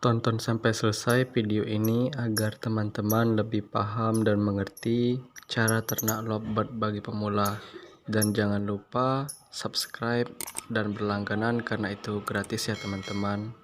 Tonton sampai selesai video ini agar teman-teman lebih paham dan mengerti cara ternak lovebird bagi pemula. Dan jangan lupa subscribe dan berlangganan karena itu gratis ya teman-teman.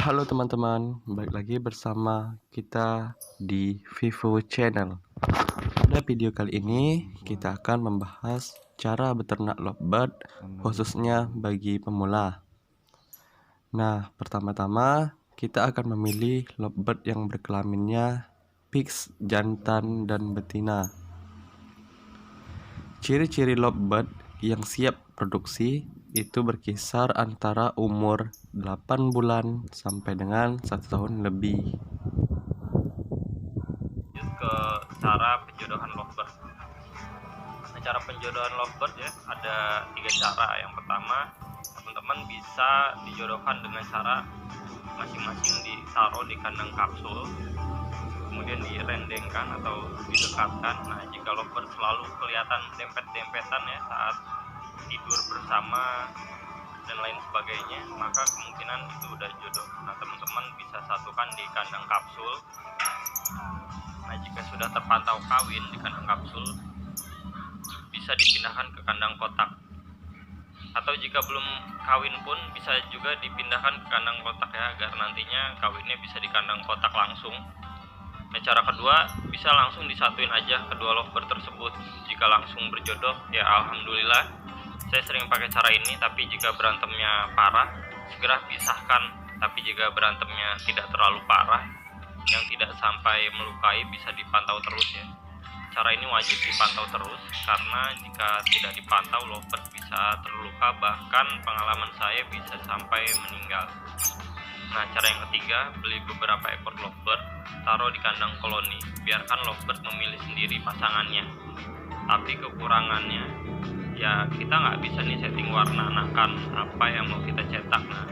Halo teman-teman, balik lagi bersama kita di Vivo Channel. Pada video kali ini kita akan membahas cara beternak lovebird khususnya bagi pemula. Nah, pertama-tama kita akan memilih lovebird yang berkelaminnya fix, jantan dan betina. Ciri-ciri lovebird yang siap produksi itu berkisar antara umur 8 bulan sampai dengan 1 tahun lebih. Ke cara penjodohan lovebird. Nah, cara penjodohan lovebird ya ada 3 cara. Yang pertama, teman-teman bisa dijodohkan dengan cara masing-masing ditaruh di kandang kapsul, kemudian direndengkan atau didekatkan. Nah, jika lovebird selalu kelihatan dempet-dempetan ya saat tidur bersama dan lain sebagainya, maka kemungkinan itu udah jodoh. Nah, teman-teman bisa satukan di kandang kapsul. Nah, jika sudah terpantau kawin di kandang kapsul, bisa dipindahkan ke kandang kotak. Atau jika belum kawin pun bisa juga dipindahkan ke kandang kotak ya, agar nantinya kawinnya bisa di kandang kotak langsung. Nah, cara kedua, bisa langsung disatuin aja kedua lovebird tersebut. Jika langsung berjodoh, ya alhamdulillah. Saya sering pakai cara ini, tapi jika berantemnya parah, segera pisahkan. Tapi jika berantemnya tidak terlalu parah, yang tidak sampai melukai, bisa dipantau terus ya. Cara ini wajib dipantau terus, karena jika tidak dipantau lovebird bisa terluka, bahkan pengalaman saya bisa sampai meninggal. Nah, cara yang ketiga, beli beberapa ekor lovebird, taruh di kandang koloni, biarkan lovebird memilih sendiri pasangannya. Tapi kekurangannya, ya kita nggak bisa nih setting warna anakan apa yang mau kita cetak, nah,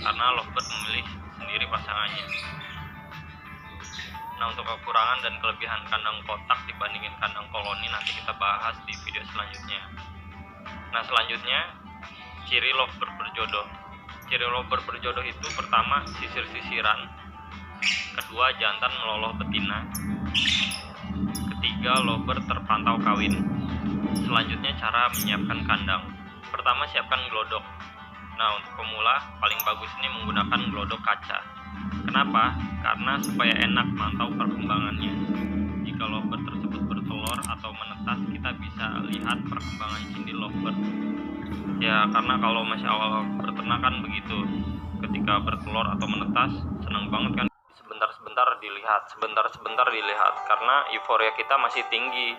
karena lovebird memilih sendiri pasangannya. Nah, untuk kekurangan dan kelebihan kandang kotak dibandingin kandang koloni nanti kita bahas di video selanjutnya. Nah, selanjutnya ciri lovebird berjodoh. Ciri lovebird berjodoh itu pertama sisir-sisiran, kedua jantan meloloh betina, ketiga lovebird terpantau kawin. Selanjutnya cara menyiapkan kandang. Pertama, siapkan glodok. Nah, untuk pemula paling bagus ini menggunakan glodok kaca. Kenapa? Karena supaya enak mantau perkembangannya. Jika lovebird tersebut bertelur atau menetas, kita bisa lihat perkembangan cindil lovebird. Ya, karena kalau masih awal berternak kan begitu. Ketika bertelur atau menetas, senang banget kan sebentar-sebentar dilihat karena euforia kita masih tinggi.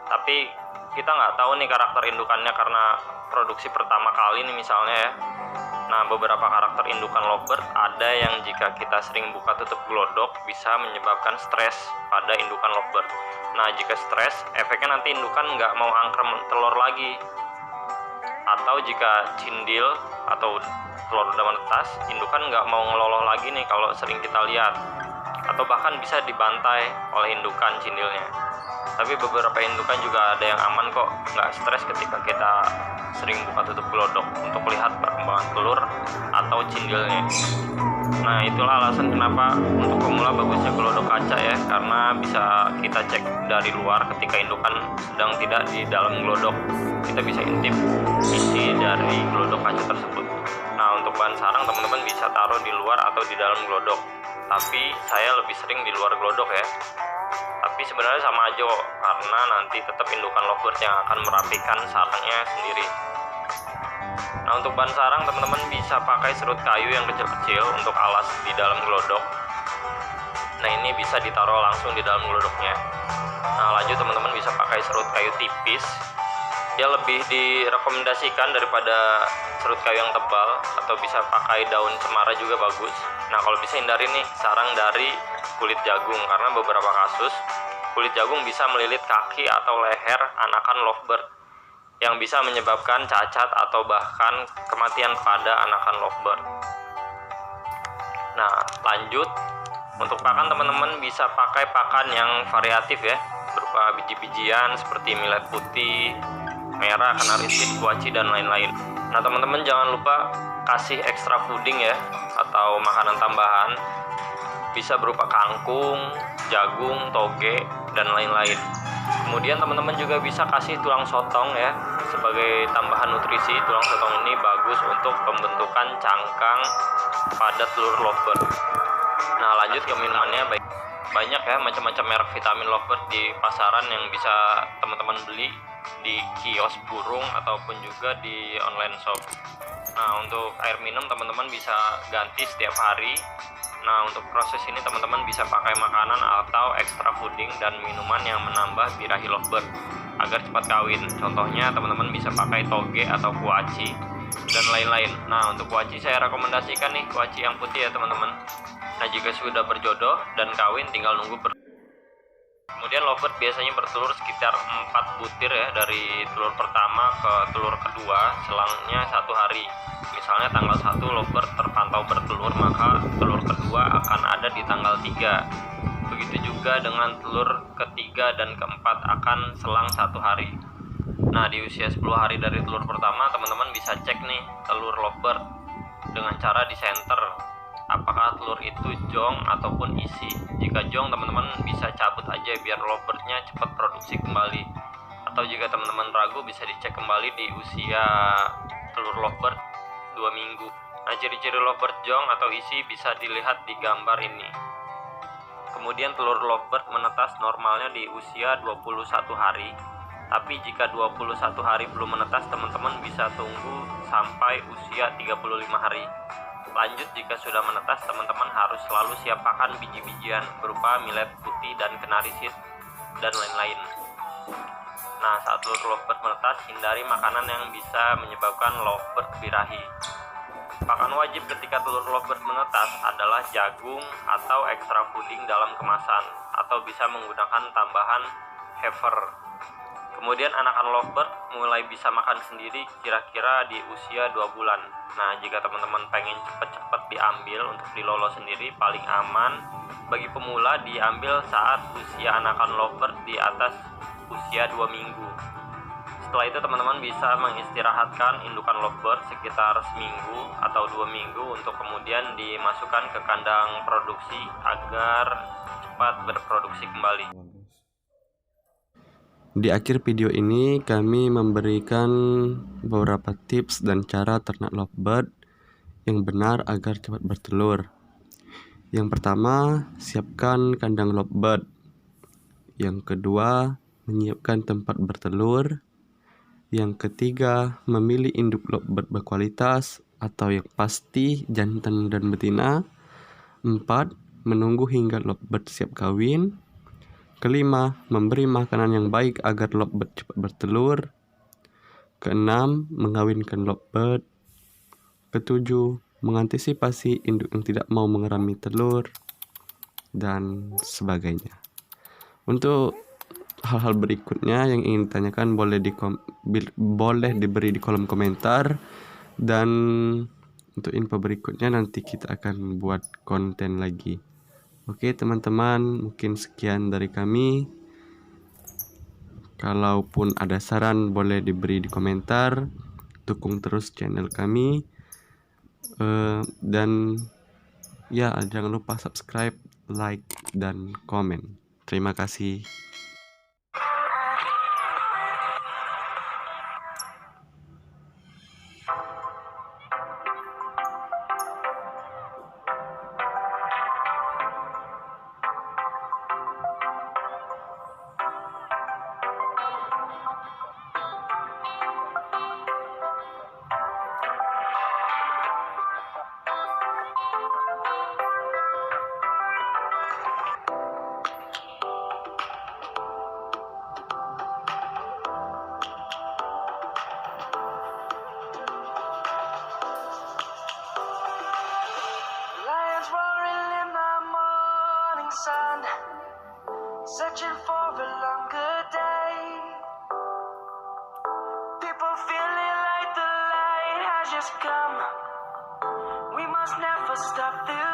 Tapi kita nggak tahu nih karakter indukannya karena produksi pertama kali nih misalnya ya. Nah, beberapa karakter indukan lovebird ada yang jika kita sering buka tutup glodok bisa menyebabkan stres pada indukan lovebird. Nah, jika stres, efeknya nanti indukan nggak mau angkrem telur lagi. Atau jika cindil atau telur udah menetas, indukan nggak mau ngeloloh lagi nih kalau sering kita lihat. Atau bahkan bisa dibantai oleh indukan cindilnya. Tapi beberapa indukan juga ada yang aman kok, nggak stres ketika kita sering buka tutup glodok untuk lihat perkembangan telur atau cindilnya. Nah, itulah alasan kenapa untuk pemula bagusnya glodok kaca ya, karena bisa kita cek dari luar ketika indukan sedang tidak di dalam glodok. Kita bisa intip isi dari glodok kaca tersebut. Nah, untuk bahan sarang teman-teman bisa taruh di luar atau di dalam glodok. Tapi saya lebih sering di luar glodok ya. Tapi sebenarnya sama aja kok, karena nanti tetap indukan lovebird yang akan merapikan sarangnya sendiri. Nah, untuk bahan sarang teman-teman bisa pakai serut kayu yang kecil-kecil untuk alas di dalam glodok. Nah, ini bisa ditaruh langsung di dalam glodoknya. Nah, lanjut teman-teman bisa pakai serut kayu tipis. Dia lebih direkomendasikan daripada serut kayu yang tebal, atau bisa pakai daun cemara juga bagus. Nah, kalau bisa hindari nih sarang dari kulit jagung, karena beberapa kasus kulit jagung bisa melilit kaki atau leher anakan lovebird yang bisa menyebabkan cacat atau bahkan kematian pada anakan lovebird. Nah, lanjut untuk pakan teman-teman bisa pakai pakan yang variatif ya. berupa biji-bijian seperti millet putih, merah, kanarisit, kuaci, dan lain-lain. Nah teman-teman jangan lupa kasih extra fooding ya, atau makanan tambahan. Bisa berupa kangkung, jagung, toge, dan lain-lain. Kemudian teman-teman juga bisa kasih tulang sotong ya, sebagai tambahan nutrisi. Tulang sotong ini bagus untuk pembentukan cangkang pada telur lovebird. Nah lanjut ke minumannya, banyak ya macam-macam merek vitamin lovebird di pasaran yang bisa teman-teman beli di kios burung ataupun juga di online shop. Nah untuk air minum teman-teman bisa ganti setiap hari. Nah untuk proses ini teman-teman bisa pakai makanan atau extra fooding dan minuman yang menambah birahi lovebird agar cepat kawin. Contohnya teman-teman bisa pakai toge atau kuaci dan lain-lain. Nah untuk kuaci saya rekomendasikan nih kuaci yang putih ya teman-teman. Nah jika sudah berjodoh dan kawin tinggal nunggu Kemudian lovebird biasanya bertelur sekitar 4 butir ya, dari telur pertama ke telur kedua selangnya 1 hari. Misalnya tanggal 1 lovebird terpantau bertelur, maka telur kedua akan ada di tanggal 3. Begitu juga dengan telur ketiga dan keempat akan selang 1 hari. Nah di usia 10 hari dari telur pertama teman-teman bisa cek nih telur lovebird dengan cara di center apakah telur itu jong ataupun isi. Jika jong teman-teman bisa cabut aja biar lovebirdnya cepat produksi kembali. Atau jika teman-teman ragu bisa dicek kembali di usia telur lovebird 2 minggu. Nah ciri-ciri lovebird jong atau isi bisa dilihat di gambar ini. Kemudian telur lovebird menetas normalnya di usia 21 hari. Tapi jika 21 hari belum menetas teman-teman bisa tunggu sampai usia 35 hari. Lanjut jika sudah menetas teman-teman harus selalu siap pakan biji-bijian berupa millet putih dan kanarisit dan lain-lain. Nah saat telur lovebird menetas hindari makanan yang bisa menyebabkan lovebird birahi. Pakan wajib ketika telur lovebird menetas adalah jagung atau extra fooding dalam kemasan atau bisa menggunakan tambahan heifer. Kemudian anakan lovebird mulai bisa makan sendiri kira-kira di usia 2 bulan. Nah jika teman-teman pengen cepat-cepat diambil untuk dilolo sendiri, paling aman bagi pemula diambil saat usia anakan lovebird di atas usia 2 minggu. Setelah itu teman-teman bisa mengistirahatkan indukan lovebird sekitar seminggu atau 2 minggu untuk kemudian dimasukkan ke kandang produksi agar cepat berproduksi kembali. Di akhir video ini kami memberikan beberapa tips dan cara ternak lovebird yang benar agar cepat bertelur. Yang pertama, siapkan kandang lovebird. Yang kedua, menyiapkan tempat bertelur. Yang ketiga, memilih induk lovebird berkualitas atau yang pasti jantan dan betina. 4. Menunggu hingga lovebird siap kawin. Kelima, memberi makanan yang baik agar lovebird cepat bertelur. Keenam, mengawinkan lovebird. Ketujuh, mengantisipasi induk yang tidak mau mengerami telur, dan sebagainya. Untuk hal-hal berikutnya yang ingin ditanyakan boleh diberi di kolom komentar, dan untuk info berikutnya nanti kita akan buat konten lagi. Oke teman-teman, mungkin sekian dari kami. Kalaupun ada saran boleh diberi di komentar. Dukung terus channel kami. Dan ya jangan lupa subscribe, like, dan komen. Terima kasih. Sun, searching for a longer day. People feeling like the light has just come. We must never stop the